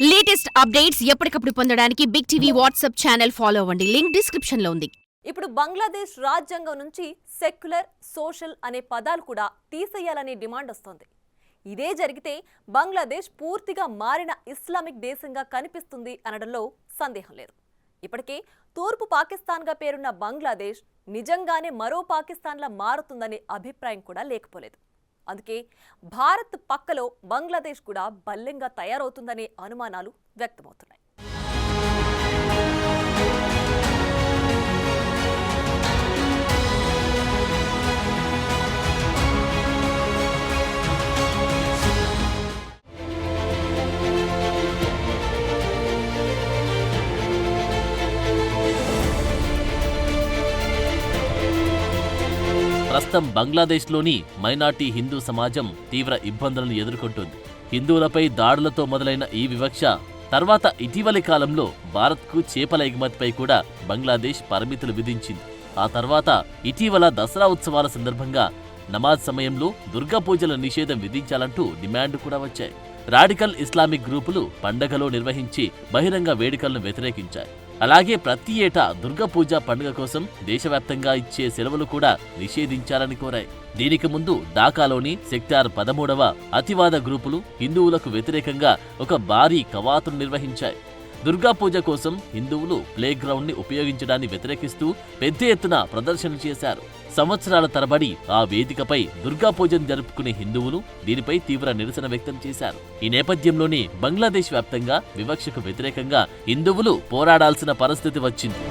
Latest updates ఎప్పటికప్పుడు పొందడానికి big TV WhatsApp channel follow అవ్వండి. లింక్ డిస్క్రిప్షన్ లో ఉంది. ఇప్పుడు బంగ్లాదేశ్ రాజ్యాంగం నుంచి సెక్యులర్, సోషల్ అనే పదాలు కూడా తీసేయాలనే డిమాండ్ వస్తోంది. ఇదే జరిగితే బంగ్లాదేశ్ పూర్తిగా మారిన ఇస్లామిక్ దేశంగా కనిపిస్తుంది అనడంలో సందేహం లేదు. ఇప్పటికే తూర్పు పాకిస్తాన్గా పేరున్న బంగ్లాదేశ్ నిజంగానే మరో పాకిస్తాన్లా మారుతుందనే అభిప్రాయం కూడా లేకపోలేదు. అందుకే భారత్ పక్కలో బంగ్లాదేశ్ కూడా బల్లెంగా తయారవుతుందనే అనుమానాలు వ్యక్తమవుతున్నాయి. ప్రస్తుతం బంగ్లాదేశ్లోని మైనార్టీ హిందూ సమాజం తీవ్ర ఇబ్బందులను ఎదుర్కొంటోంది. హిందువులపై దాడులతో మొదలైన ఈ వివక్ష తర్వాత ఇటీవలి కాలంలో భారత్కు చేపల ఎగుమతిపై కూడా బంగ్లాదేశ్ పరిమితులు విధించింది. ఆ తర్వాత ఇటీవల దసరా ఉత్సవాల సందర్భంగా నమాజ్ సమయంలో దుర్గా పూజల నిషేధం విధించాలంటూ డిమాండ్ కూడా వచ్చాయి. రాడికల్ ఇస్లామిక్ గ్రూపులు పండగలో నిర్వహించి బహిరంగ వేడుకలను వ్యతిరేకించాయి. అలాగే ప్రతి ఏటా దుర్గా పూజ పండుగ కోసం దేశవ్యాప్తంగా ఇచ్చే సెలవులు కూడా నిషేధించాలని కోరాయి. దీనికి ముందు ఢాకాలోని సెక్టార్ 13వ అతివాద గ్రూపులు హిందువులకు వ్యతిరేకంగా ఒక భారీ కవాతును నిర్వహించాయి. దుర్గా పూజ కోసం హిందువులు ప్లే గ్రౌండ్ ని ఉపయోగించడాన్ని వ్యతిరేకిస్తూ పెద్ద ఎత్తున ప్రదర్శనలు చేశారు. సంవత్సరాల తరబడి ఆ వేదికపై దుర్గా పూజను జరుపుకునే హిందువులు దీనిపై తీవ్ర నిరసన వ్యక్తం చేశారు. ఈ నేపథ్యంలోనే బంగ్లాదేశ్ వ్యాప్తంగా వివక్షకు వ్యతిరేకంగా హిందువులు పోరాడాల్సిన పరిస్థితి వచ్చింది.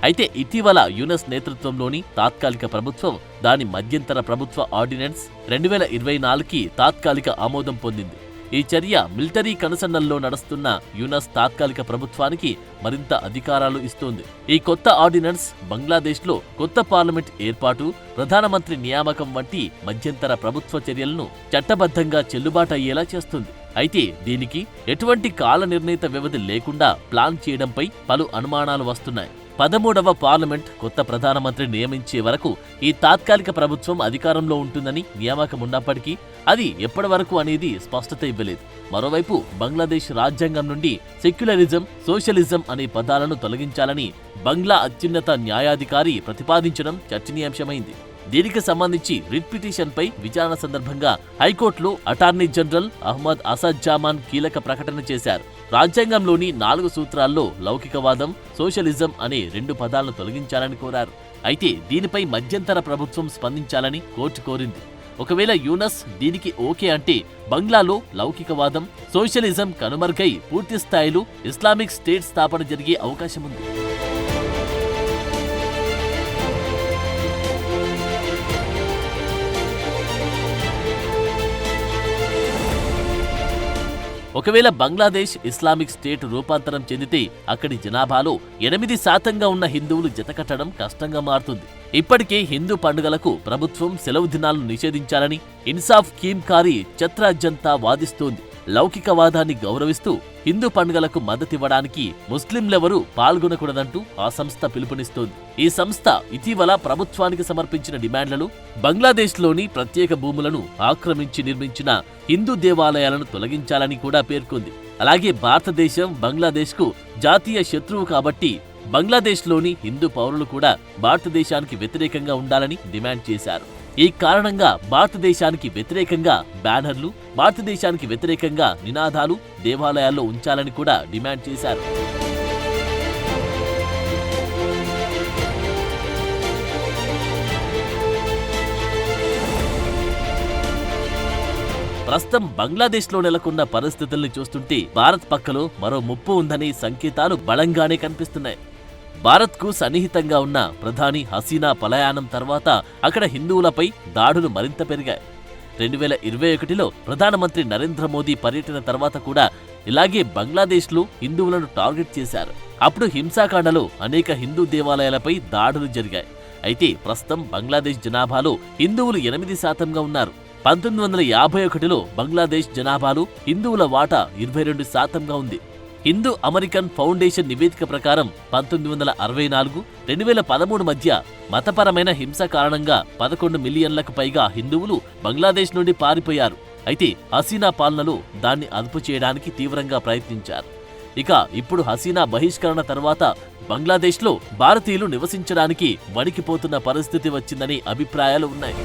అయితే ఇటీవల యునెస్ నేతృత్వంలోని తాత్కాలిక ప్రభుత్వం దాని మధ్యంతర ప్రభుత్వ ఆర్డినెన్స్ 2024కి తాత్కాలిక ఆమోదం పొందింది. ఈ చర్య మిలిటరీ కనుసన్నల్లో నడుస్తున్న యునెస్ తాత్కాలిక ప్రభుత్వానికి మరింత అధికారాలు ఇస్తోంది. ఈ కొత్త ఆర్డినెన్స్ బంగ్లాదేశ్లో కొత్త పార్లమెంట్ ఏర్పాటు, ప్రధానమంత్రి నియామకం వంటి మధ్యంతర ప్రభుత్వ చర్యలను చట్టబద్ధంగా చెల్లుబాటు అయ్యేలా చేస్తుంది. అయితే దీనికి ఎటువంటి కాల నిర్ణీత వ్యవధి లేకుండా ప్లాన్ చేయడంపై పలు అనుమానాలు వస్తున్నాయి. 13వ పార్లమెంట్ కొత్త ప్రధానమంత్రి నియమించే వరకు ఈ తాత్కాలిక ప్రభుత్వం అధికారంలో ఉంటుందని నియామకం ఉన్నప్పటికీ అది ఎప్పటి వరకు అనేది స్పష్టత ఇవ్వలేదు. మరోవైపు బంగ్లాదేశ్ రాజ్యాంగం నుండి సెక్యులరిజం, సోషలిజం అనే పదాలను తొలగించాలని బంగ్లా అత్యున్నత న్యాయాధికారి ప్రతిపాదించడం చర్చనీయాంశమైంది. దీనికి సంబంధించి రిట్ పిటిషన్పై విచారణ సందర్భంగా హైకోర్టులో అటార్నీ జనరల్ అహ్మద్ అసద్-జామాన్ కీలక ప్రకటన చేశారు. రాజ్యాంగంలోని 4 సూత్రాల్లో లౌకికవాదం, సోషలిజం అనే 2 పదాలను తొలగించాలని కోరారు. అయితే దీనిపై మధ్యంతర ప్రభుత్వం స్పందించాలని కోర్టు కోరింది. ఒకవేళ యూనస్ దీనికి ఓకే అంటే బంగ్లాలో లౌకికవాదం, సోషలిజం కనుమరుగై పూర్తి స్థాయిలో ఇస్లామిక్ స్టేట్ స్థాపన జరిగే అవకాశం ఉంది. ఒకవేళ బంగ్లాదేశ్ ఇస్లామిక్ స్టేట్ రూపాంతరం చెందితే అక్కడి జనాభాలో 8% ఉన్న హిందువులు జతకట్టడం కష్టంగా మారుతుంది. ఇప్పటికే హిందూ పండుగలకు ప్రభుత్వం సెలవు దినాలను నిషేధించాలని ఇన్సాఫ్ కీమ్కారీ ఛత్రాజంతా వాదిస్తోంది. లౌకికవాదాన్ని గౌరవిస్తూ హిందూ పండుగలకు మద్దతివ్వడానికి ముస్లింలెవరూ పాల్గొనకూడదంటూ ఆ సంస్థ పిలుపునిస్తోంది. ఈ సంస్థ ఇటీవల ప్రభుత్వానికి సమర్పించిన డిమాండ్లలో బంగ్లాదేశ్లోని ప్రత్యేక భూములను ఆక్రమించి నిర్మించిన హిందూ దేవాలయాలను తొలగించాలని కూడా పేర్కొంది. అలాగే భారతదేశం బంగ్లాదేశ్కు జాతీయ శత్రువు కాబట్టి బంగ్లాదేశ్లోని హిందూ పౌరులు కూడా భారతదేశానికి వ్యతిరేకంగా ఉండాలని డిమాండ్ చేశారు. ఈ కారణంగా భారతదేశానికి వ్యతిరేకంగా బ్యానర్లు, భారతదేశానికి వ్యతిరేకంగా నినాదాలు దేవాలయాల్లో ఉంచాలని కూడా డిమాండ్ చేశారు. ప్రస్తుతం బంగ్లాదేశ్లో నెలకొన్న పరిస్థితుల్ని చూస్తుంటే భారత్ పక్కలో మరో ముప్పు ఉందనే సంకేతాలు బలంగానే కనిపిస్తున్నాయి. భారత్కు సన్నిహితంగా ఉన్న ప్రధాని హసీనా పలాయనం తర్వాత అక్కడ హిందువులపై దాడులు మరింత పెరిగాయి. 2021లో ప్రధానమంత్రి నరేంద్ర మోదీ పర్యటన తర్వాత కూడా ఇలాగే బంగ్లాదేశ్లో హిందువులను టార్గెట్ చేశారు. అప్పుడు హింసాకాండలో అనేక హిందూ దేవాలయాలపై దాడులు జరిగాయి. అయితే ప్రస్తుతం బంగ్లాదేశ్ జనాభాలో హిందువులు 8%గా ఉన్నారు. 1951లో బంగ్లాదేశ్ జనాభాలో హిందువుల వాటా 22%గా ఉంది. హిందూ అమెరికన్ ఫౌండేషన్ నివేదిక ప్రకారం 1964, 2013 మధ్య మతపరమైన హింస కారణంగా 11 మిలియన్లకు పైగా హిందువులు బంగ్లాదేశ్ నుండి పారిపోయారు. అయితే హసీనా పాలనలో దాన్ని అదుపు చేయడానికి తీవ్రంగా ప్రయత్నించారు. ఇక ఇప్పుడు హసీనా బహిష్కరణ తర్వాత బంగ్లాదేశ్లో భారతీయులు నివసించడానికి వణికిపోతున్న పరిస్థితి వచ్చిందని అభిప్రాయాలు ఉన్నాయి.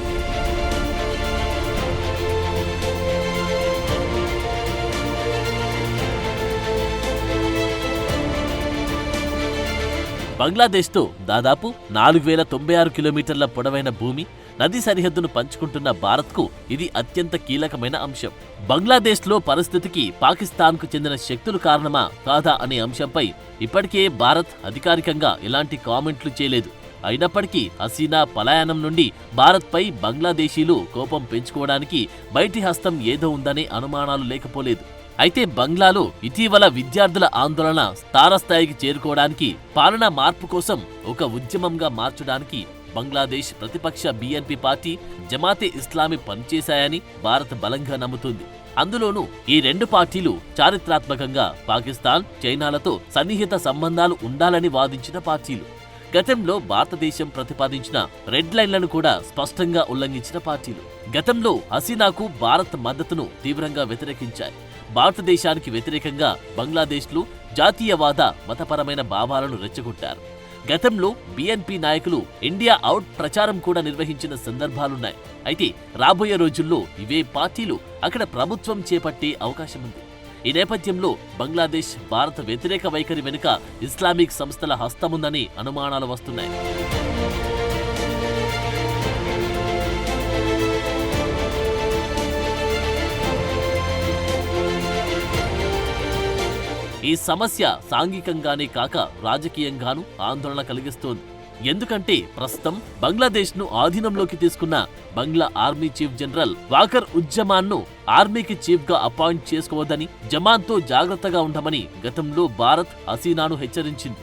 బంగ్లాదేశ్తో దాదాపు 4096 కిలోమీటర్ల పొడవైన భూమి, నదీ సరిహద్దును పంచుకుంటున్న భారత్కు ఇది అత్యంత కీలకమైన అంశం. బంగ్లాదేశ్లో పరిస్థితికి పాకిస్తాన్కు చెందిన శక్తులు కారణమా కాదా అనే అంశంపై ఇప్పటికే భారత్ అధికారికంగా ఎలాంటి కామెంట్లు చేయలేదు. అయినప్పటికీ హసీనా పలాయనం నుండి భారత్పై బంగ్లాదేశీలు కోపం పెంచుకోవడానికి బయటి హస్తం ఏదో ఉందనే అనుమానాలు లేకపోలేదు. అయితే బంగ్లాలో ఇటీవల విద్యార్థుల ఆందోళన తారస్థాయికి చేరుకోవడానికి, పాలనా మార్పు కోసం ఒక ఉద్యమంగా మార్చడానికి బంగ్లాదేశ్ ప్రతిపక్ష బీఎన్పీ పార్టీ, జమాతే ఇస్లామీ పనిచేశాయని భారత్ బలంగా నమ్ముతుంది. అందులోనూ ఈ రెండు పార్టీలు చారిత్రాత్మకంగా పాకిస్తాన్, చైనాలతో సన్నిహిత సంబంధాలు ఉండాలని వాదించిన పార్టీలు. గతంలో భారతదేశం ప్రతిపాదించిన రెడ్ లైన్లను కూడా స్పష్టంగా ఉల్లంఘించిన పార్టీలు. గతంలో హసీనాకు భారత్ మద్దతును తీవ్రంగా వ్యతిరేకించాయి. భారతదేశానికి వ్యతిరేకంగా బంగ్లాదేశ్లో జాతీయవాద, మతపరమైన భావాలను రెచ్చగొట్టారు. గతంలో బీఎన్పీ నాయకులు ఇండియా అవుట్ ప్రచారం కూడా నిర్వహించిన సందర్భాలున్నాయి. అయితే రాబోయే రోజుల్లో ఇవే పార్టీలు అక్కడ ప్రభుత్వం చేపట్టే అవకాశముంది. ఈ నేపథ్యంలో బంగ్లాదేశ్ భారత వ్యతిరేక వైఖరి వెనుక ఇస్లామిక్ సంస్థల హస్తముందని అనుమానాలు వస్తున్నాయి. ఈ సమస్య సాంఘికంగానే కాక రాజకీయంగానూ ఆందోళన కలిగిస్తోంది. ఎందుకంటే ప్రస్తుతం బంగ్లాదేశ్ను ఆధీనంలోకి తీసుకున్న బంగ్లా ఆర్మీ చీఫ్ జనరల్ వాకర్ ఉజ్జమాన్ను ఆర్మీకి చీఫ్గా అపాయింట్ చేసుకోవద్దని, జమాన్తో జాగ్రత్తగా ఉండమని గతంలో భారత్ హసీనాను హెచ్చరించింది.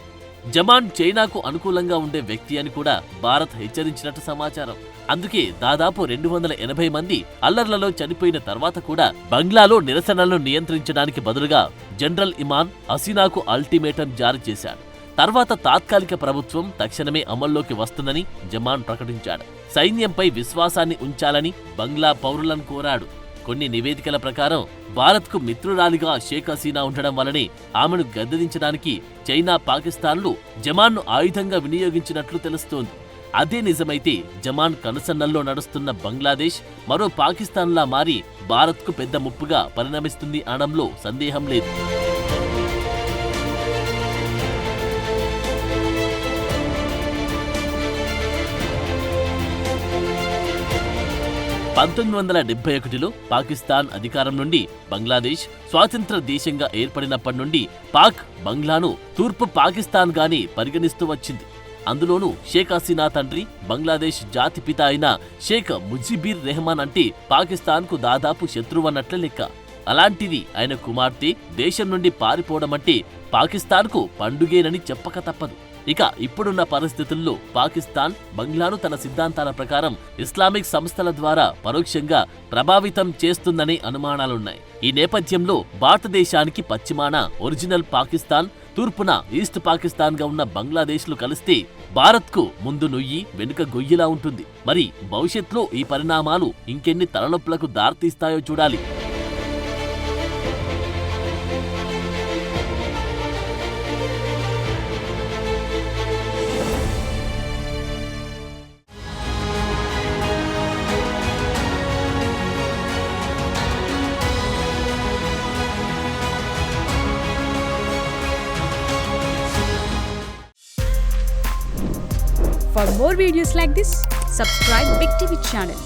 జమాన్ చైనాకు అనుకూలంగా ఉండే వ్యక్తి అని కూడా భారత్ హెచ్చరించినట్టు సమాచారం. అందుకే దాదాపు 280 మంది అల్లర్లలో చనిపోయిన తర్వాత కూడా బంగ్లాలో నిరసనలను నియంత్రించడానికి బదులుగా జనరల్ ఇమాన్ హసీనాకు అల్టిమేటం జారీ చేశాడు. తర్వాత తాత్కాలిక ప్రభుత్వం తక్షణమే అమల్లోకి వస్తుందని జమాన్ ప్రకటించాడు. సైన్యంపై విశ్వాసాన్ని ఉంచాలని బంగ్లా పౌరులను కోరాడు. కొన్ని నివేదికల ప్రకారం భారత్కు మిత్రురాలిగా షేక్ హసీనా ఉండడం వల్లనే ఆమెను గద్దెదించడానికి చైనా, పాకిస్తాన్లు జమాన్ను ఆయుధంగా వినియోగించినట్లు తెలుస్తోంది. అదే నిజమైతే జమాన్ కనుసన్నల్లో నడుస్తున్న బంగ్లాదేశ్ మరో పాకిస్తాన్లా మారి భారత్కు పెద్ద ముప్పుగా పరిణమిస్తుంది అనడంలో సందేహం లేదు. (1971) పాకిస్తాన్ అధికారం నుండి బంగ్లాదేశ్ స్వాతంత్ర దేశంగా ఏర్పడినప్పటి నుండి పాక్ బంగ్లాను తూర్పు పాకిస్తాన్ గాని పరిగణిస్తూ వచ్చింది. అందులోనూ షేక్ హసీనా తండ్రి బంగ్లాదేశ్ జాతిపిత అయిన షేక్ ముజిబుర్ రెహమాన్ అంటే పాకిస్తాన్కు దాదాపు శత్రువన్నట్ల లెక్క. అలాంటిది ఆయన కుమార్తె దేశం నుండి పారిపోవడం అంటే పాకిస్తాన్కు పండుగేనని చెప్పక తప్పదు. ఇక ఇప్పుడున్న పరిస్థితుల్లో పాకిస్తాన్ బంగ్లాను తన సిద్ధాంతాల ప్రకారం ఇస్లామిక్ సంస్థల ద్వారా పరోక్షంగా ప్రభావితం చేస్తుందనే అనుమానాలున్నాయి. ఈ నేపథ్యంలో భారతదేశానికి పశ్చిమాన ఒరిజినల్ పాకిస్తాన్, తూర్పున ఈస్ట్ పాకిస్తాన్ గా ఉన్న బంగ్లాదేశ్లు కలిస్తే భారత్కు ముందు నొయ్యి వెనుక గొయ్యిలా ఉంటుంది. మరి భవిష్యత్తులో ఈ పరిణామాలు ఇంకెన్ని తలనొప్పులకు దారితీస్తాయో చూడాలి. For more videos like this, subscribe Big TV channel.